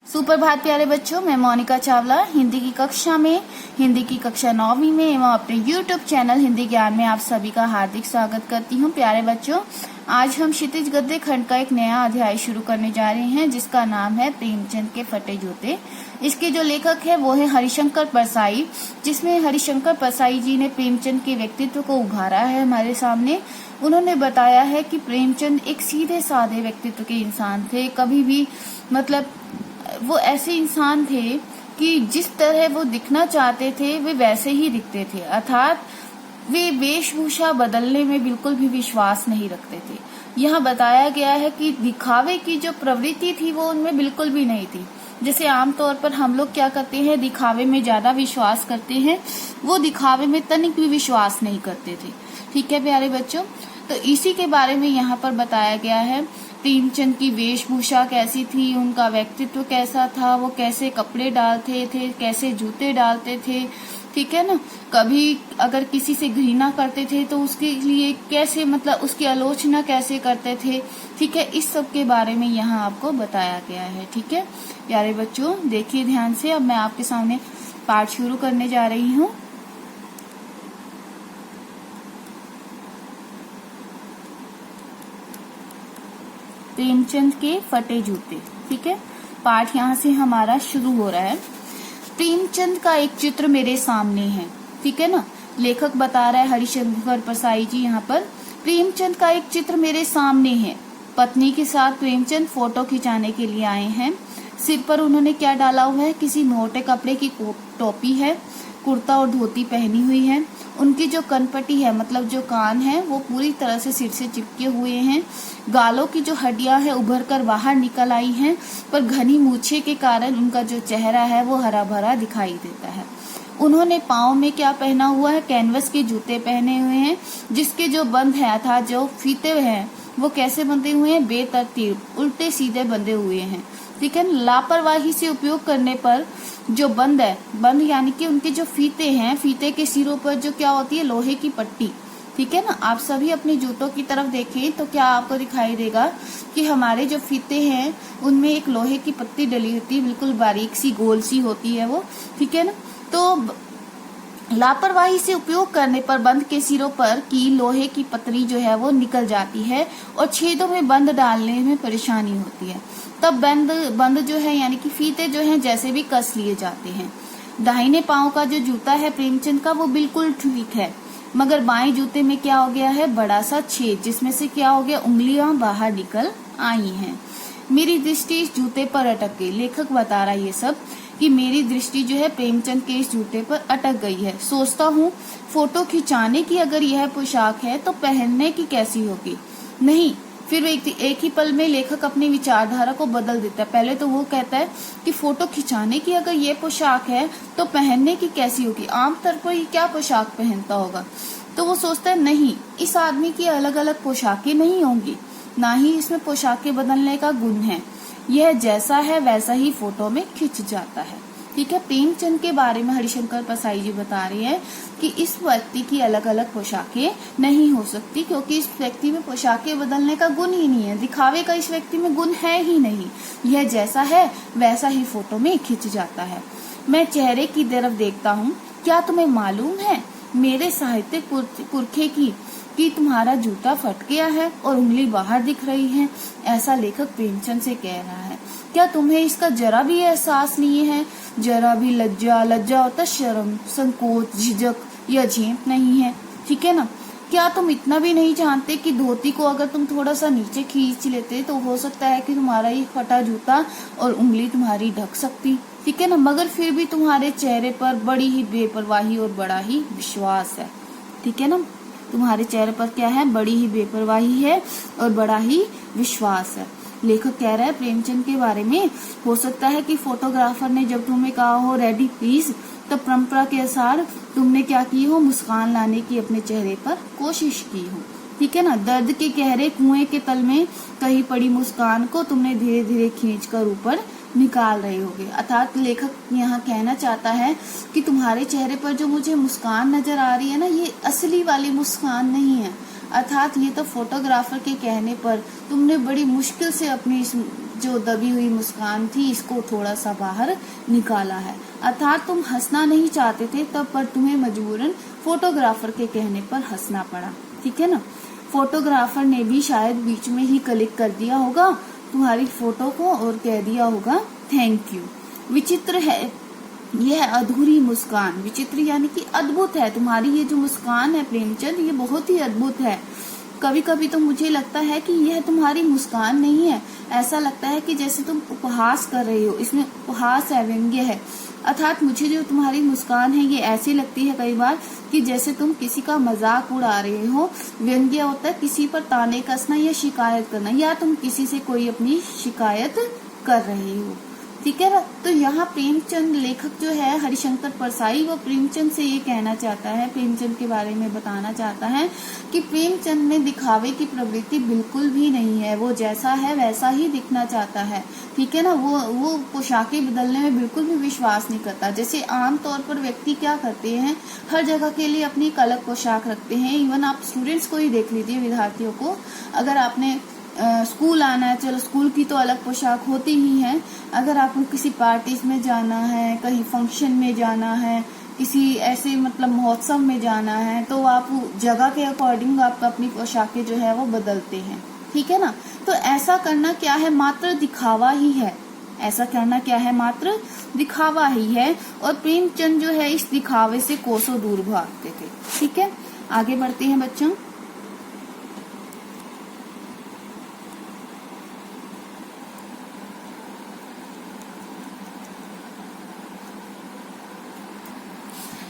सुप्रभात प्यारे बच्चों, मैं मोनिका चावला हिंदी की कक्षा 9वीं में एवं अपने YouTube चैनल हिंदी ज्ञान में आप सभी का हार्दिक स्वागत करती हूं। प्यारे बच्चों, आज हम क्षितिज गद्य खंड का एक नया अध्याय शुरू करने जा रहे हैं जिसका नाम है प्रेमचंद के फटे जूते। इसके जो लेखक है वो है हरिशंकर परसाई, जिसमें हरिशंकर परसाई जी ने प्रेमचंद के व्यक्तित्व को उभारा है हमारे सामने। उन्होंने बताया है कि प्रेमचंद एक सीधे साधे व्यक्तित्व के इंसान थे। कभी भी वो ऐसे इंसान थे कि जिस तरह वो दिखना चाहते थे वे वैसे ही दिखते थे, अर्थात वे वेशभूषा बदलने में बिल्कुल भी विश्वास नहीं रखते थे। यहाँ बताया गया है कि दिखावे की जो प्रवृत्ति थी वो उनमें बिल्कुल भी नहीं थी। जैसे आमतौर पर हम लोग क्या करते हैं, दिखावे में ज्यादा विश्वास करते हैं, वो दिखावे में तनिक भी विश्वास नहीं करते थे। ठीक है प्यारे बच्चों, तो इसी के बारे में यहाँ पर बताया गया है। प्रेमचंद की वेशभूषा कैसी थी, उनका व्यक्तित्व कैसा था, वो कैसे कपड़े डालते थे, कैसे जूते डालते थे, ठीक है ना। कभी अगर किसी से घृणा करते थे तो उसके लिए कैसे उसकी आलोचना कैसे करते थे, ठीक है। इस सब के बारे में यहाँ आपको बताया गया है। ठीक है प्यारे बच्चों, देखिए ध्यान से। अब मैं आपके सामने पाठ शुरू करने जा रही हूँ। प्रेमचंद के फटे जूते। ठीक है, पाठ यहाँ से हमारा शुरू हो रहा है। प्रेमचंद का एक चित्र मेरे सामने है। ठीक है ना, लेखक बता रहा है हरिशंकर परसाई जी यहाँ पर, प्रेमचंद का एक चित्र मेरे सामने है। पत्नी के साथ प्रेमचंद फोटो खिंचाने के लिए आए हैं। सिर पर उन्होंने क्या डाला हुआ है, किसी मोटे कपड़े की टोपी है, कुर्ता और धोती पहनी हुई है। उनकी जो कनपटी है जो कान है वो पूरी तरह से सिर से चिपके हुए हैं। गालों की जो हड्डियां है उभर कर बाहर निकल आई हैं, पर घनी मूछे के कारण उनका जो चेहरा है वो हरा भरा दिखाई देता है। उन्होंने पाँव में क्या पहना हुआ है, कैनवस के जूते पहने हुए हैं, जिसके जो बंद है अर्थात जो फीते हैं वो कैसे बंधे हुए हैं, बेतरतीब उल्टे सीधे बंधे हुए हैं। ठीक है, लापरवाही से उपयोग करने पर जो बंद यानी कि उनके जो फीते हैं, फीते के सिरों पर जो क्या होती है, लोहे की पट्टी। ठीक है ना, आप सभी अपने जूतों की तरफ देखें तो क्या आपको दिखाई देगा कि हमारे जो फीते हैं उनमें एक लोहे की पट्टी डली होती है, बिल्कुल बारीक सी गोल सी होती है वो। ठीक है ना, तो लापरवाही से उपयोग करने पर बंद के सिरों पर की लोहे की पतरी जो है वो निकल जाती है और छेदों में बंद डालने में परेशानी होती है। तब बंद जो है यानी कि फीते जो हैं जैसे भी कस लिए जाते हैं। दाहिने पांव का जो जूता है प्रेमचंद का वो बिल्कुल ठीक है, मगर बाएं जूते में क्या हो गया है, बड़ा सा छेद, जिसमें से क्या हो गया, उंगलियां बाहर निकल आई हैं। मेरी दृष्टि इस जूते पर अटक गई। लेखक बता रहा है ये सब कि मेरी दृष्टि जो है प्रेमचंद के इस जूते पर अटक गई है। सोचता हूँ फोटो खिंचाने की अगर यह पोशाक है तो पहनने की कैसी होगी। नहीं, फिर एक ही पल में लेखक अपनी विचारधारा को बदल देता है। पहले तो वो कहता है कि फोटो खिंचाने की अगर ये पोशाक है तो पहनने की कैसी होगी, आमतौर पर ये क्या पोशाक पहनता होगा। तो वो सोचता है नहीं, इस आदमी की अलग अलग पोशाकें नहीं होंगी, ना ही इसमें पोशाकें बदलने का गुण है, यह जैसा है वैसा ही फोटो में खिंच जाता है। ठीक है, प्रेमचंद के बारे में हरिशंकर परसाई जी बता रहे हैं कि इस व्यक्ति की अलग अलग पोशाकें नहीं हो सकती, क्योंकि इस व्यक्ति में पोशाकें बदलने का गुण ही नहीं है, दिखावे का इस व्यक्ति में गुण है ही नहीं, यह जैसा है वैसा ही फोटो में खिंच जाता है। मैं चेहरे की तरफ देखता हूँ, क्या तुम्हें मालूम है मेरे साहित्यिक पुरखे की कि तुम्हारा जूता फट गया है और उंगली बाहर दिख रही है। ऐसा लेखक प्रेमचंद से कह रहा है। क्या तुम्हें इसका जरा भी एहसास नहीं है, जरा भी लज्जा होता शर्म, संकोच, झिझक या झेप नहीं है। ठीक है ना, क्या तुम इतना भी नहीं जानते कि धोती को अगर तुम थोड़ा सा नीचे खींच लेते तो हो सकता है कि तुम्हारा ये फटा जूता और उंगली तुम्हारी ढक सकती। ठीक है ना, मगर फिर भी तुम्हारे चेहरे पर बड़ी ही बेपरवाही और बड़ा ही विश्वास है। ठीक है ना, तुम्हारे चेहरे पर क्या है, बड़ी ही बेपरवाही है और बड़ा ही विश्वास है। लेखक कह रहा है प्रेमचंद के बारे में, हो सकता है कि फोटोग्राफर ने जब तुम्हें कहा हो रेडी प्लीज, तब परंपरा के अनुसार तुमने क्या की हो, मुस्कान लाने की अपने चेहरे पर कोशिश की हो। ठीक है ना, दर्द के गहरे कुएं के तल में कहीं पड़ी मुस्कान को तुमने धीरे धीरे खींचकर ऊपर निकाल रहे होगे। अर्थात लेखक यहाँ कहना चाहता है कि तुम्हारे चेहरे पर जो मुझे मुस्कान नजर आ रही है ना, ये असली वाली मुस्कान नहीं है, अर्थात ये तो फोटोग्राफर के कहने पर तुमने बड़ी मुश्किल से अपनी इस जो दबी हुई मुस्कान थी इसको थोड़ा सा बाहर निकाला है। अर्थात तुम हंसना नहीं चाहते थे तब, पर तुम्हें मजबूरन फोटोग्राफर के कहने पर हंसना पड़ा। ठीक है ना। फोटोग्राफर ने भी शायद बीच में ही क्लिक कर दिया होगा तुम्हारी फोटो को और कह दिया होगा थैंक यू। विचित्र है यह अधूरी मुस्कान। विचित्र यानी कि अद्भुत है। तुम्हारी ये जो मुस्कान है प्रेमचंद, ये बहुत ही अद्भुत है। कभी कभी तो मुझे लगता है कि यह तुम्हारी मुस्कान नहीं है, ऐसा लगता है कि जैसे तुम उपहास कर रहे हो। इसमें उपहास है, व्यंग्य है। अर्थात मुझे जो तुम्हारी मुस्कान है ये ऐसी लगती है कई बार कि जैसे तुम किसी का मजाक उड़ा रहे हो। व्यंग्य होता है किसी पर ताने कसना या शिकायत करना, या तुम किसी से कोई अपनी शिकायत कर रहे हो। ठीक है ना। तो यहाँ प्रेमचंद लेखक जो है हरिशंकर परसाई, वो प्रेमचंद से ये कहना चाहता है, प्रेमचंद के बारे में बताना चाहता है कि प्रेमचंद में दिखावे की प्रवृत्ति बिल्कुल भी नहीं है। वो जैसा है वैसा ही दिखना चाहता है। ठीक है ना। वो पोशाकें बदलने में बिल्कुल भी विश्वास नहीं करता। जैसे आमतौर पर व्यक्ति क्या करते हैं, हर जगह के लिए अपनी एक अलग पोशाक रखते हैं। इवन आप स्टूडेंट्स को ही देख लीजिए, विद्यार्थियों को। अगर आपने स्कूल आना है, चलो स्कूल की तो अलग पोशाक होती ही है। अगर आपको किसी पार्टीज में जाना है, कहीं फंक्शन में जाना है, किसी ऐसे मतलब महोत्सव में जाना है, तो आप जगह के अकॉर्डिंग आप अपनी पोशाकें जो है वो बदलते हैं। ठीक है ना। तो ऐसा करना क्या है, मात्र दिखावा ही है। ऐसा करना क्या है, मात्र दिखावा ही है। और प्रेमचंद जो है इस दिखावे से कोसों दूर भागते थे। ठीक है, आगे बढ़ते हैं बच्चों।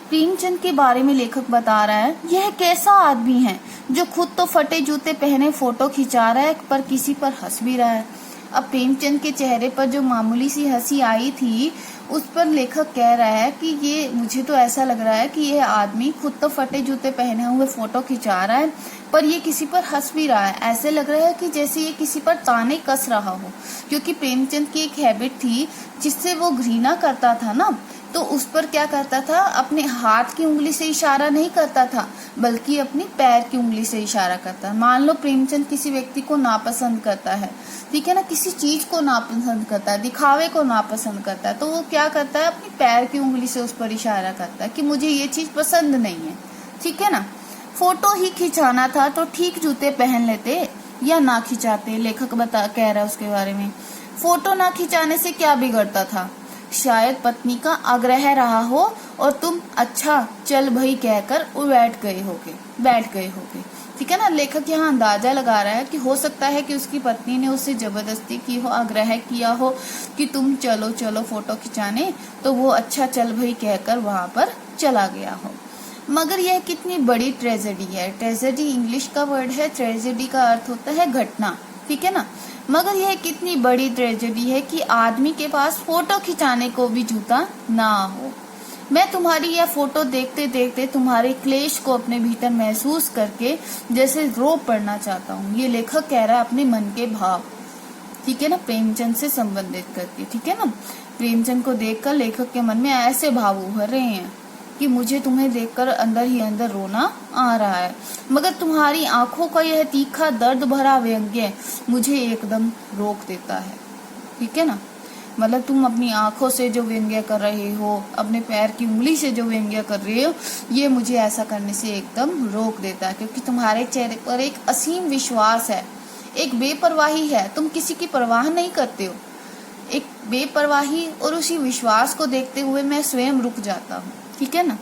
प्रेमचंद के बारे में लेखक बता रहा है, यह कैसा आदमी है जो खुद तो फटे जूते पहने फोटो खिंचा रहा है पर किसी पर हंस भी रहा है। अब प्रेमचंद के चेहरे पर जो मामूली सी हंसी आई थी उस पर लेखक कह रहा है कि ये मुझे तो ऐसा लग रहा है कि यह आदमी खुद तो फटे जूते पहने हुए फोटो खिंचा रहा है पर ये किसी पर हंस भी रहा है। ऐसे लग रहा है कि जैसे ये किसी पर ताने कस रहा हो, क्योंकि प्रेमचंद की एक हैबिट थी जिससे वो घृणा करता था ना, तो उस पर क्या करता था, अपने हाथ की उंगली से इशारा नहीं करता था बल्कि अपनी पैर की उंगली से इशारा करता। मान लो प्रेमचंद किसी व्यक्ति को नापसंद करता है, ठीक है ना, किसी चीज को नापसंद करता है, दिखावे को नापसंद करता है, तो वो क्या करता है, अपनी पैर की उंगली से उस पर इशारा करता है कि मुझे ये चीज पसंद नहीं है। ठीक है ना। फोटो ही खिंचाना था तो ठीक जूते पहन लेते या ना खिंचाते। लेखक कह रहा है उसके बारे में, फोटो ना खिंचाने से क्या बिगड़ता था, शायद पत्नी का आग्रह रहा हो और तुम अच्छा चल भाई कहकर बैठ गए होगे। ठीक है ना। लेखक यहाँ अंदाजा लगा रहा है कि हो सकता है कि उसकी पत्नी ने उससे जबरदस्ती की हो, आग्रह किया हो कि तुम चलो चलो फोटो खिंचाने, तो वो अच्छा चल भाई कहकर वहां पर चला गया हो। मगर यह कितनी बड़ी ट्रेजेडी है। ट्रेजेडी इंग्लिश का वर्ड है, ट्रेजेडी का अर्थ होता है घटना। ठीक है ना। मगर यह कितनी बड़ी ट्रेजेडी है कि आदमी के पास फोटो खिंचाने को भी जूता ना हो। मैं तुम्हारी यह फोटो देखते देखते तुम्हारे क्लेश को अपने भीतर महसूस करके जैसे रो पड़ना चाहता हूँ। ये लेखक कह रहा है अपने मन के भाव। ठीक है ना, प्रेमचंद से संबंधित करके। ठीक है ना। प्रेमचंद को देखकर लेखक के मन में ऐसे भाव उभर रहे हैं कि मुझे तुम्हें देखकर अंदर ही अंदर रोना आ रहा है, मगर तुम्हारी आंखों का यह तीखा दर्द भरा व्यंग्य मुझे एकदम रोक देता है। ठीक है ना। मतलब तुम अपनी आंखों से जो व्यंग्य कर रहे हो, अपने पैर की उंगली से जो व्यंग्य कर रहे हो, ये मुझे ऐसा करने से एकदम रोक देता है, क्योंकि तुम्हारे चेहरे पर एक असीम विश्वास है, एक बेपरवाही है। तुम किसी की परवाह नहीं करते हो, एक बेपरवाही, और उसी विश्वास को देखते हुए मैं स्वयं रुक जाता हूँ। ठीक है ना।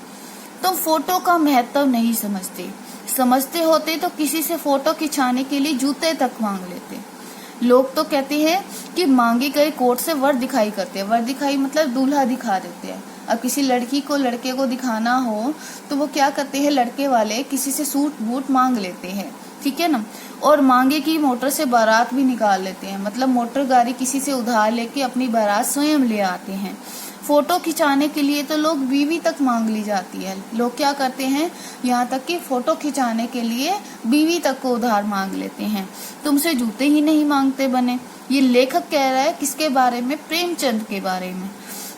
तुम फोटो का महत्व नहीं समझते होते तो किसी से फोटो खिंचाने के लिए जूते तक मांग लेते। लोग तो कहते हैं कि मांगे गए कोट से वर दिखाई करते हैं। वर दिखाई मतलब दूल्हा दिखा देते हैं। अब किसी लड़की को लड़के को दिखाना हो तो वो क्या करते हैं, लड़के वाले किसी से सूट बूट मांग लेते हैं। ठीक है ना। और मांगे की मोटर से बारात भी निकाल लेते हैं, मतलब मोटर गाड़ी किसी से उधार लेके अपनी बारात स्वयं ले आते हैं। फोटो खिंचाने के लिए तो लोग बीवी तक मांग ली जाती है। लोग क्या करते हैं, यहाँ तक कि फोटो खिंचाने के लिए बीवी तक को उधार मांग लेते हैं। तुमसे जूते ही नहीं मांगते बने। ये लेखक कह रहा है किसके बारे में, प्रेमचंद के बारे में।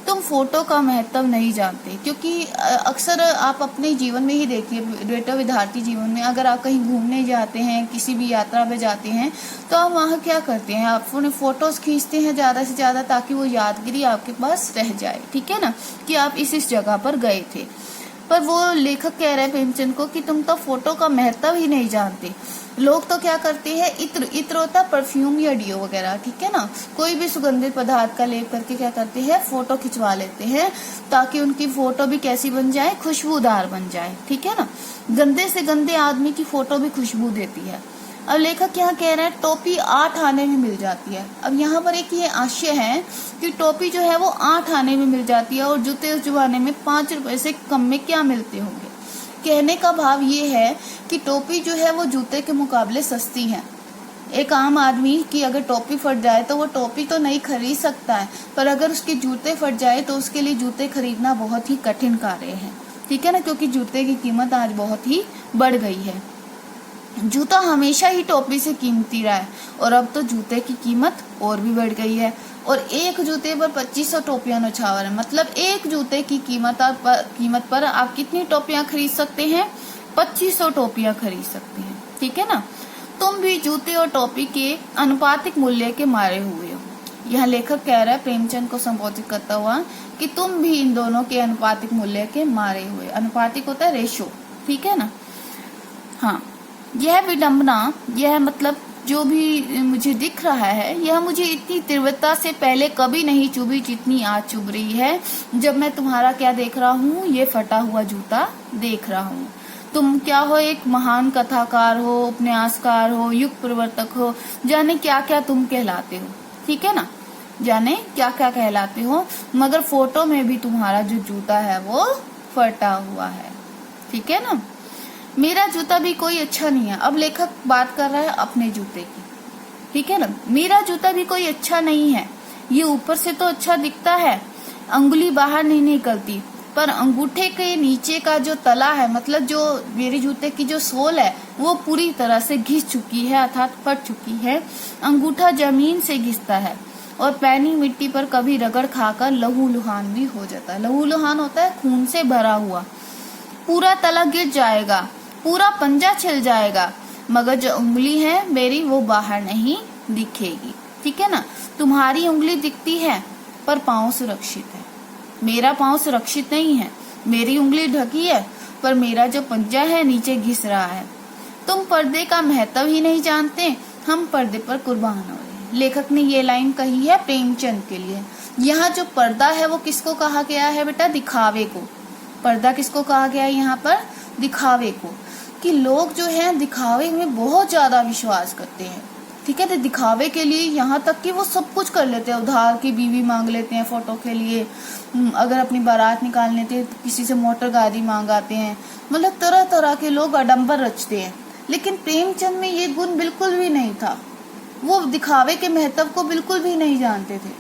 तुम फोटो का महत्व नहीं जानते, क्योंकि अक्सर आप अपने जीवन में ही देखिए बेटा, विद्यार्थी जीवन में अगर आप कहीं घूमने जाते हैं, किसी भी यात्रा पे जाते हैं, तो आप वहाँ क्या करते हैं, आप अपने फोटोज खींचते हैं ज़्यादा से ज़्यादा, ताकि वो यादगिरी आपके पास रह जाए, ठीक है ना, कि आप इस जगह पर गए थे। पर वो लेखक कह रहे हैं प्रेमचंद को कि तुम तो फोटो का महत्व ही नहीं जानते। लोग तो क्या करते हैं, इत्र होता परफ्यूम या डियो वगैरह, ठीक है ना, कोई भी सुगंधित पदार्थ का लेप करके क्या करते हैं, फोटो खिंचवा लेते हैं, ताकि उनकी फोटो भी कैसी बन जाए, खुशबूदार बन जाए, ठीक है ना। गंदे से गंदे आदमी की फोटो भी खुशबू देती है। अब लेखक यहाँ कह रहे हैं टोपी 8 आने में मिल जाती है। अब यहाँ पर एक ये आशय है कि टोपी जो है वो 8 आने में मिल जाती है, और जूते उस जमाने में 5 रुपए से कम में क्या मिलते होंगे। कहने का भाव ये है कि टोपी जो है वो जूते के मुकाबले सस्ती है। एक आम आदमी की अगर टोपी फट जाए तो वो टोपी तो नहीं खरीद सकता है, पर अगर उसके जूते फट जाए तो उसके लिए जूते खरीदना बहुत ही कठिन कार्य है, ठीक है ना, क्योंकि जूते की कीमत आज बहुत ही बढ़ गई है। जूता हमेशा ही टोपी से कीमती रहा है, और अब तो जूते की कीमत और भी बढ़ गई है, और एक जूते पर 2500 टोपियां नौछावर है। मतलब एक जूते की कीमत पर आप कितनी टोपियां खरीद सकते हैं, 2500 टोपियां खरीद सकते हैं, ठीक है ना। तुम भी जूते और टोपी के अनुपातिक मूल्य के मारे हुए हो। यह लेखक कह रहा है प्रेमचंद को संबोधित करता हुआ कि तुम भी इन दोनों के अनुपातिक मूल्य के मारे हुए। अनुपातिक होता है रेशो, ठीक है ना। हाँ, यह विडंबना, यह मतलब जो भी मुझे दिख रहा है, यह मुझे इतनी तीव्रता से पहले कभी नहीं चुभी जितनी आज चुभ रही है, जब मैं तुम्हारा क्या देख रहा हूँ, ये फटा हुआ जूता देख रहा हूँ। तुम क्या हो, एक महान कथाकार हो, उपन्यासकार हो, युग प्रवर्तक हो, जाने क्या क्या तुम कहलाते हो, ठीक है ना, जाने क्या क्या कहलाते हो, मगर फोटो में भी तुम्हारा जो जूता है वो फटा हुआ है, ठीक है ना। मेरा जूता भी कोई अच्छा नहीं है। अब लेखक बात कर रहा है अपने जूते की, ठीक है ना। मेरा जूता भी कोई अच्छा नहीं है, ये ऊपर से तो अच्छा दिखता है, अंगुली बाहर नहीं निकलती, पर अंगूठे के नीचे का जो तला है, मतलब जो मेरे जूते की जो सोल है, वो पूरी तरह से घिस चुकी है, अर्थात फट चुकी है। अंगूठा जमीन से घिसता है, और पैनी मिट्टी पर कभी रगड़ खाकर लहूलुहान भी हो जाता है। लहूलुहान होता है खून से भरा हुआ। पूरा तला गिर जाएगा, पूरा पंजा छिल जाएगा, मगर जो उंगली है मेरी वो बाहर नहीं दिखेगी, ठीक है ना। तुम्हारी उंगली दिखती है पर पाँव सुरक्षित है, मेरा पाँव सुरक्षित नहीं है। मेरी उंगली ढकी है पर मेरा जो पंजा है नीचे घिस रहा है। तुम पर्दे का महत्व ही नहीं जानते, हम पर्दे पर कुर्बान हो रहे। लेखक ने ये लाइन कही है प्रेमचंद के लिए। यहाँ जो पर्दा है वो किसको कहा गया है बेटा, दिखावे को। पर्दा किसको कहा गया है यहाँ पर, दिखावे को। कि लोग जो है दिखावे में बहुत ज्यादा विश्वास करते हैं, ठीक है। तो दिखावे के लिए यहाँ तक कि वो सब कुछ कर लेते हैं, उधार की बीवी मांग लेते हैं फोटो के लिए, अगर अपनी बारात निकाल लेते हैं तो किसी से मोटर गाड़ी मांग आते हैं, मतलब तरह तरह के लोग आडंबर रचते हैं। लेकिन प्रेमचंद में ये गुण बिल्कुल भी नहीं था, वो दिखावे के महत्व को बिल्कुल भी नहीं जानते थे।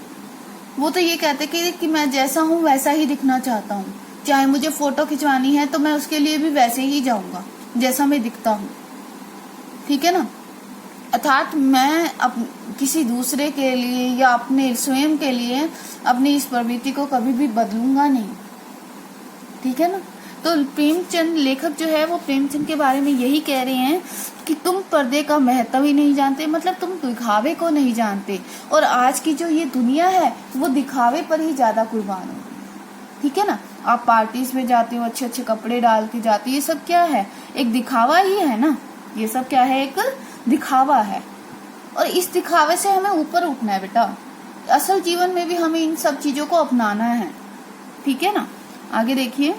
वो तो ये कहते कि मैं जैसा हूँ वैसा ही दिखना चाहता हूँ, चाहे मुझे फोटो खिंचवानी है तो मैं उसके लिए भी वैसे ही जाऊंगा जैसा मैं दिखता हूँ, ठीक है ना। अर्थात मैं किसी दूसरे के लिए या अपने स्वयं के लिए अपनी इस प्रवृत्ति को कभी भी बदलूंगा नहीं, ठीक है ना। तो प्रेमचंद लेखक जो है वो प्रेमचंद के बारे में यही कह रहे हैं कि तुम पर्दे का महत्व ही नहीं जानते, मतलब तुम दिखावे को नहीं जानते। और आज की जो ये दुनिया है वो दिखावे पर ही ज्यादा कुर्बान हो, ठीक है ना। आप पार्टीज में जाते हो, अच्छे अच्छे कपड़े डाल के जाते हो, ये सब क्या है, एक दिखावा ही है ना। ये सब क्या है, एक दिखावा है। और इस दिखावे से हमें ऊपर उठना है बेटा, असल जीवन में भी हमें इन सब चीजों को अपनाना है, ठीक है ना। आगे देखिए,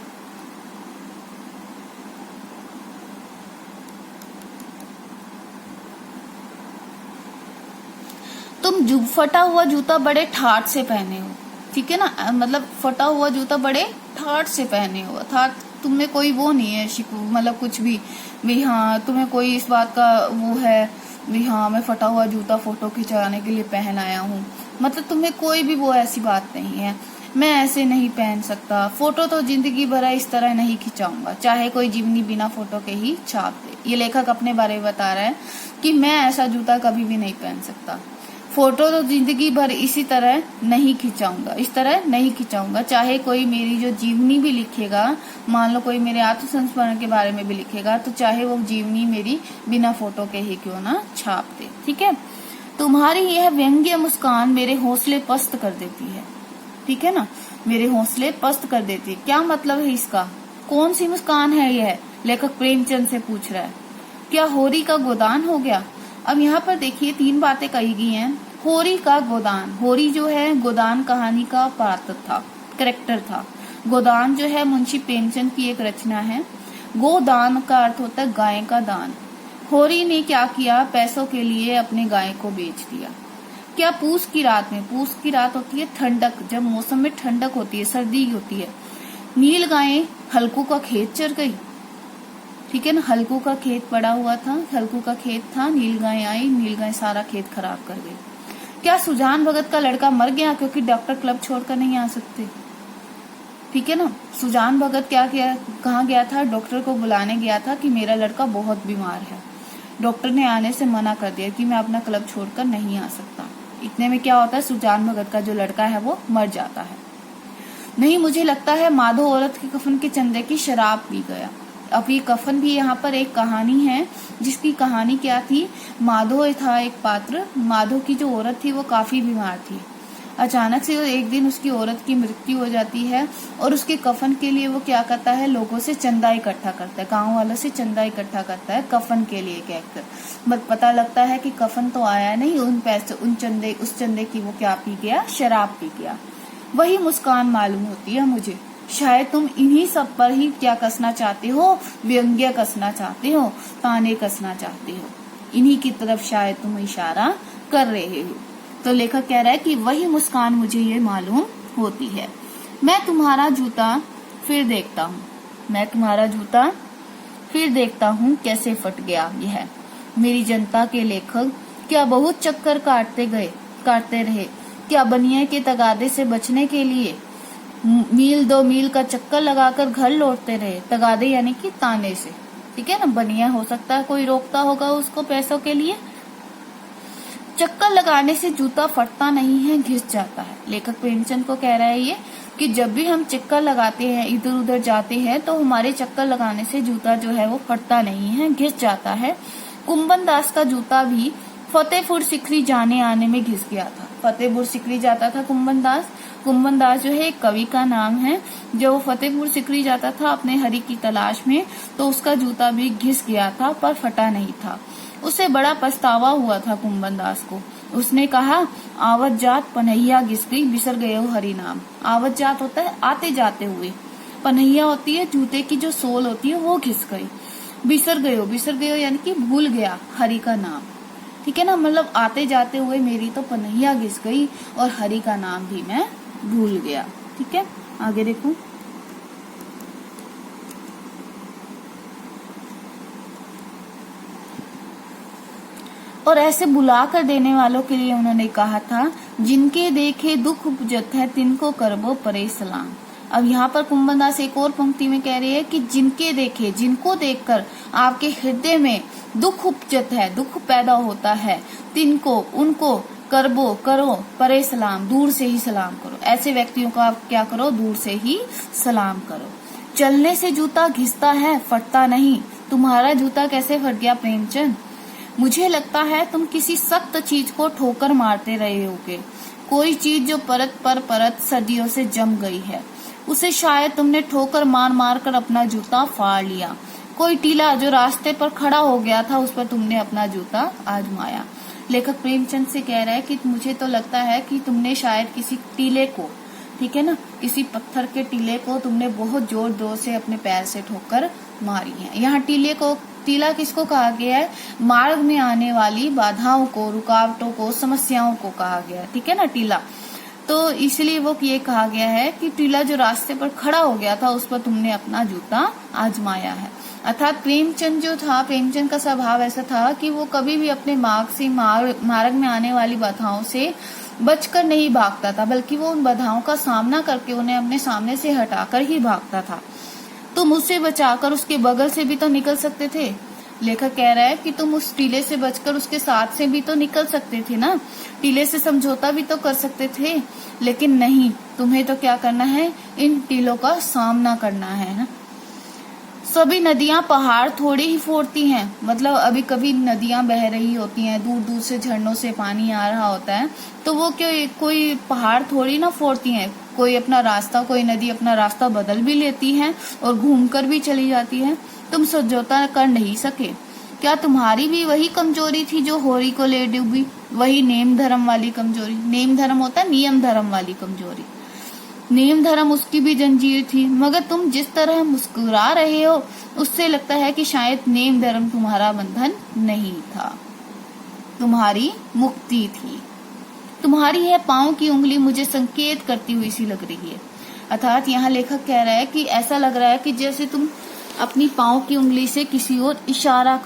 तुम फटा हुआ जूता बड़े ठाट से पहने हो, ठीक है ना। मतलब फटा हुआ जूता बड़े ठाट से पहने हो, अर्थात तुम्हें कोई वो नहीं है मतलब कुछ भी हाँ तुम्हें कोई इस बात का वो है भी हाँ मैं फटा हुआ जूता फोटो खिंचाने के लिए पहन आया हूँ, मतलब तुम्हें कोई भी वो ऐसी बात नहीं है। मैं ऐसे नहीं पहन सकता, फोटो तो जिंदगी भर इस तरह नहीं खिंचाऊंगा, चाहे कोई जीवनी बिना फोटो के ही छाप दे। ये लेखक अपने बारे में बता रहा है कि मैं ऐसा जूता कभी भी नहीं पहन सकता। फोटो तो जिंदगी भर इसी तरह नहीं खिंचाऊंगा, इस तरह नहीं खिंचाऊंगा। चाहे कोई मेरी जो जीवनी भी लिखेगा, मान लो कोई मेरे आत्मसंस्मरण के बारे में भी लिखेगा, तो चाहे वो जीवनी मेरी बिना फोटो के ही क्यों ना छाप दे, ठीक है। तुम्हारी यह व्यंग्य मुस्कान मेरे हौसले पस्त कर देती है, ठीक है ना, मेरे हौसले पस्त कर देती है। क्या मतलब है इसका? कौन सी मुस्कान है यह? लेखक प्रेमचंद से पूछ रहा है। क्या होरी का गोदान हो गया? अब यहाँ पर देखिए 3 बातें कही गई हैं। होरी का गोदान, होरी जो है गोदान कहानी का पात्र था, कैरेक्टर था। गोदान जो है मुंशी प्रेमचंद की एक रचना है। गोदान का अर्थ होता है गाय का दान। होरी ने क्या किया? पैसों के लिए अपने गाय को बेच दिया। क्या पूस की रात में, पूस की रात होती है ठंडक, जब मौसम में ठंडक होती है, सर्दी होती है, नील गाय हल्कू का खेत चर गई, ठीक है ना। हल्कू का खेत पड़ा हुआ था, हल्कू का खेत था, नील गाय आई, नील गाय सारा खेत खराब कर गई। क्या सुजान भगत का लड़का मर गया क्योंकि डॉक्टर क्लब छोड़कर नहीं आ सकते, ठीक है ना। सुजान भगत क्या किया, कहाँ गया था? डॉक्टर को बुलाने गया था कि मेरा लड़का बहुत बीमार है। डॉक्टर ने आने से मना कर दिया कि मैं अपना क्लब छोड़कर नहीं आ सकता। इतने में क्या होता है, सुजान भगत का जो लड़का है वो मर जाता है। नहीं, मुझे लगता है माधो औरत के कफन के चंदे की शराब पी गया। अब ये कफन भी यहाँ पर एक कहानी है, जिसकी कहानी क्या थी? माधो था एक पात्र। माधो की जो औरत थी वो काफी बीमार थी। अचानक से एक दिन उसकी औरत की मृत्यु हो जाती है और उसके कफन के लिए वो क्या करता है? लोगों से चंदा इकट्ठा करता है, गांव वालों से चंदा इकट्ठा करता है कफन के लिए कहकर। बट पता लगता है कि कफन तो आया नहीं, उन पैसे, उस चंदे की वो क्या पी गया? शराब पी गया। वही मुस्कान मालूम होती है मुझे। शायद तुम इन्हीं सब पर ही क्या कसना चाहते हो? व्यंग्य कसना चाहते हो, ताने कसना चाहते हो, इन्हीं की तरफ शायद तुम इशारा कर रहे हो। तो लेखक कह रहा है कि वही मुस्कान मुझे ये मालूम होती है। मैं तुम्हारा जूता फिर देखता हूँ, मैं तुम्हारा जूता फिर देखता हूँ कैसे फट गया यह। मेरी जनता के लेखक क्या बहुत चक्कर काटते रहे? क्या बनिया के तगादे से बचने के लिए मील 2 मील का चक्कर लगाकर घर लौटते रहे? तगादे यानी कि ताने से, ठीक है ना। बनिया हो सकता है कोई रोकता होगा उसको पैसों के लिए। चक्कर लगाने से जूता फटता नहीं है, घिस जाता है। लेखक प्रेमचंद को कह रहा है ये कि जब भी हम चक्कर लगाते हैं, इधर उधर जाते हैं, तो हमारे चक्कर लगाने से जूता जो है वो फटता नहीं है, घिस जाता है। कुंभन दास का जूता भी फतेहपुर सिकरी जाने आने में घिस गया था। फतेहपुर सिकरी जाता था कुंभन दास। कुंभन दास जो है एक कवि का नाम है। जब वो फतेहपुर सिकरी जाता था अपने हरि की तलाश में, तो उसका जूता भी घिस गया था पर फटा नहीं था। उसे बड़ा पछतावा हुआ था कुंभन दास को। उसने कहा, आवत जात पनहिया घिस गई, बिसर गए हो हरि नाम। आवत जात होता है आते जाते हुए, पनहिया होती है जूते की जो सोल होती है वो घिस गई। बिसर गए हो यानी कि भूल गया हरि का नाम, ठीक है ना। मतलब आते जाते हुए मेरी तो पनहिया घिस गई और हरि का नाम भी मैं भूल गया, ठीक है। आगे देखो। और ऐसे बुला कर देने वालों के लिए उन्होंने कहा था, जिनके देखे दुख उपजत है तिनको करबो परे सलाम। अब यहाँ पर कुंभन दास एक और पंक्ति में कह रहे हैं कि जिनके देखे, जिनको देखकर आपके हृदय में दुख उपजत है, दुख पैदा होता है, तिनको, उनको, करबो, करो, परे सलाम, दूर से ही सलाम करो। ऐसे व्यक्तियों का आप क्या करो? दूर से ही सलाम करो। चलने से जूता घिसता है, फटता नहीं। तुम्हारा जूता कैसे फट गया प्रेमचंद? मुझे लगता है तुम किसी सख्त चीज को ठोकर मारते रहे होगे। कोई चीज जो परत पर परत सदियों से जम गई है, उसे शायद तुमने ठोकर मार मार कर अपना जूता फाड़ लिया। कोई टीला जो रास्ते पर खड़ा हो गया था, उस पर तुमने अपना जूता आजमाया। लेखक प्रेमचंद से कह रहा है कि मुझे तो लगता है कि तुमने शायद किसी टीले को, ठीक है ना, किसी पत्थर के टीले को तुमने बहुत जोर जोर से अपने पैर से ठोकर मारी है। यहाँ टीला किसको कहा गया है? मार्ग में आने वाली बाधाओं को, रुकावटों को, समस्याओं को कहा गया है, ठीक है ना, टीला। तो इसलिए वो ये कहा गया है कि टीला जो रास्ते पर खड़ा हो गया था, उस पर तुमने अपना जूता आजमाया है। अर्थात प्रेमचंद जो था, प्रेमचंद का स्वभाव ऐसा था कि वो कभी भी अपने मार्ग में आने वाली बाधाओं से बचकर नहीं भागता था, बल्कि वो उन बाधाओं का सामना करके उन्हें अपने सामने से हटाकर ही भागता था। तुम उससे बचाकर उसके बगल से भी तो निकल सकते थे। लेखक कह रहा है कि तुम उस टीले से बचकर उसके साथ से भी तो निकल सकते थे ना, टीले से समझौता भी तो कर सकते थे, लेकिन नहीं, तुम्हें तो क्या करना है, इन टीलों का सामना करना है ना। सभी नदियां पहाड़ थोड़ी ही फोड़ती हैं, मतलब अभी कभी नदियां बह रही होती हैं, दूर दूर से झरनों से पानी आ रहा होता है, तो वो कोई पहाड़ थोड़ी ना फोड़ती हैं। कोई नदी अपना रास्ता बदल भी लेती है और घूमकर भी चली जाती है। तुम समझौता कर नहीं सके। क्या तुम्हारी भी वही कमजोरी थी जो होरी को ले डूबी? वही नेम धर्म वाली कमजोरी। नेम धर्म होता है नियम धर्म वाली कमजोरी। नेम धर्म उसकी भी जंजीर थी, मगर तुम जिस तरह मुस्कुरा रहे हो उससे लगता है कि शायद नेम धर्म तुम्हारा बंधन नहीं था, तुम्हारी मुक्ति थी। तुम्हारी यह पांव की उंगली मुझे संकेत करती हुई सी लग रही है। अर्थात यहाँ लेखक कह रहा है कि ऐसा लग रहा है कि जैसे तुम अपनी पांव की उंगली से किसी और इशारे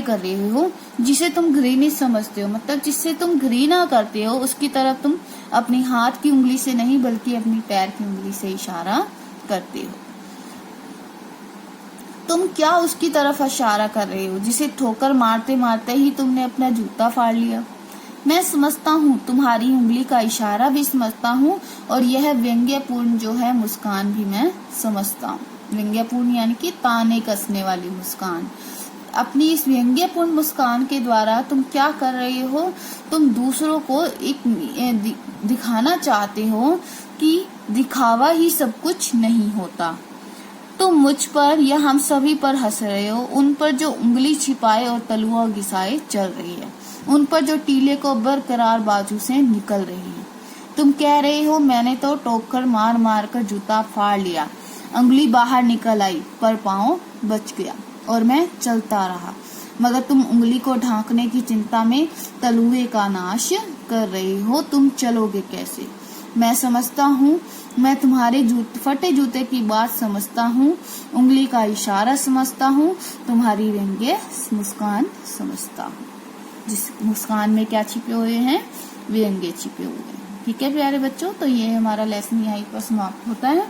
कर रहे हो जिसे तुम घृणित समझते हो, मतलब जिससे तुम घृणा करते हो, उसकी तरफ तुम अपनी हाथ की उंगली से नहीं बल्कि अपनी पैर की उंगली से इशारा करते हो। तुम क्या उसकी तरफ इशारा कर रहे हो जिसे ठोकर मारते मारते ही तुमने अपना जूता फाड़ लिया? मैं समझता हूँ, तुम्हारी उंगली का इशारा भी समझता हूँ, और यह व्यंग्यपूर्ण जो है मुस्कान भी मैं समझता हूँ। व्यंग्यपूर्ण यानी कि ताने कसने वाली मुस्कान। अपनी इस व्यंग्यपूर्ण मुस्कान के द्वारा तुम क्या कर रहे हो? तुम दूसरों को एक दिखाना चाहते हो कि दिखावा ही सब कुछ नहीं होता। तुम मुझ पर या हम सभी पर हंस रहे हो, उन पर जो उंगली छिपाए और तलुआ घिसाए चल रही है, उन पर जो टीले को बरकरार बाजू से निकल रही है। तुम कह रहे हो मैंने तो टोकर मार मार कर जूता फाड़ लिया, उंगली बाहर निकल आई पर पाँव बच गया और मैं चलता रहा, मगर तुम उंगली को ढांकने की चिंता में तलुए का नाश कर रहे हो। तुम चलोगे कैसे? मैं समझता हूँ, मैं तुम्हारे फटे जूते की बात समझता हूँ, उंगली का इशारा समझता हूँ, तुम्हारी व्यंग्य मुस्कान समझता हूँ। जिस मुस्कान में क्या छिपे हुए हैं? व्यंग्य छिपे हुए हैं। ठीक है प्यारे बच्चों, तो ये हमारा लेसन यहीं पर समाप्त होता है।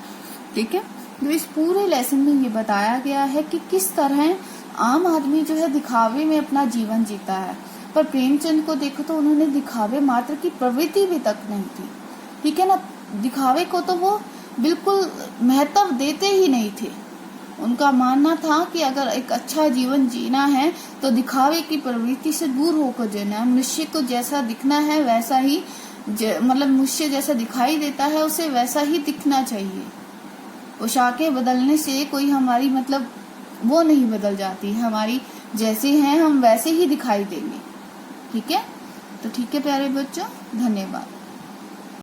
ठीक है, तो इस पूरे लेसन में ये बताया गया है कि किस तरह आम आदमी जो है दिखावे में अपना जीवन जीता है, पर प्रेमचंद को देखो तो उन्होंने दिखावे मात्र की प्रवृत्ति भी तक नहीं थी। ठीक है ना, दिखावे को तो वो बिल्कुल महत्व देते ही नहीं थे। उनका मानना था कि अगर एक अच्छा जीवन जीना है तो दिखावे की प्रवृत्ति से दूर होकर जीना है। मनुष्य को जैसा दिखना है वैसा ही, मतलब मनुष्य जैसा दिखाई देता है उसे वैसा ही दिखना चाहिए। पोशाकें बदलने से कोई हमारी मतलब वो नहीं बदल जाती, हमारी जैसे हैं हम वैसे ही दिखाई देंगे। ठीक है, तो ठीक है प्यारे बच्चों, धन्यवाद।